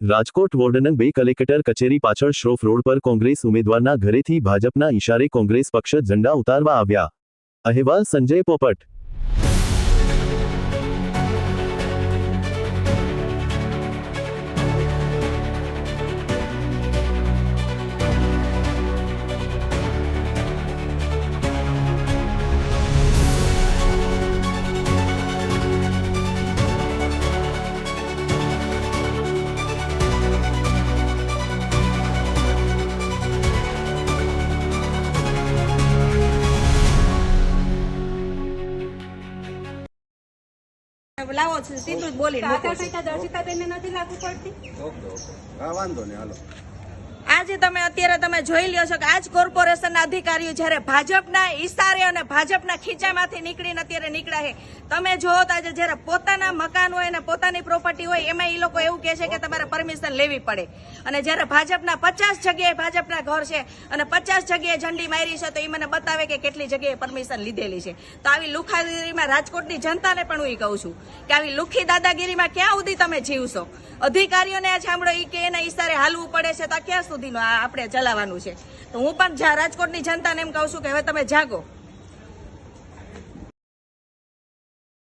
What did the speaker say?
Rajkot ward number 2 collector કચેરી પાછળ Shroff road પર કોંગ્રેસ ઉમેદવારના ઘરેથી ભાજપના ઇશારે કોંગ્રેસ પક્ષ ઝંડા ઉતારવા આવ્યા। અહેવાલ સંજય પોપટ। લાવો છે સીધું જ બોલી દર્શિતાબેનને નથી લાગુ પડતી। હા વાંધો નહીં હાલો। આજે તમે જોઈ લ્યો છો કે આજ કોર્પોરેશનના અધિકારીઓ જ્યારે ભાજપના ઈશારે અને ભાજપના ખીચામાંથી નીકળીને અત્યારે નીકળ્યા છે। તમે જોવો તો આજે જ્યારે પોતાના મકાન હોય અને પોતાની પ્રોપર્ટી હોય એમાં એ લોકો એવું કહે છે કે તમારે પરમિશન લેવી પડે, અને જ્યારે ભાજપના 50 જગ્યાએ ભાજપના ઘર છે અને 50 જગ્યાએ ઝંડી મારી છે તો એ મને બતાવે કે કેટલી જગ્યાએ પરમિશન લીધેલી છે। તો આવી લુખાગીરીમાં રાજકોટની જનતાને પણ હું એ કહું છું કે આવી લુખી દાદાગીરીમાં ક્યાં સુધી તમે જીવશો? અધિકારીઓને આ સાંભળો એ કે એના ઈશારે હાલવું પડે છે તો ક્યાં સુધીનું આપણે ચલાવવાનું છે? તો હું પણ રાજકોટની જનતાને એમ કહું છું કે હવે તમે જાગો।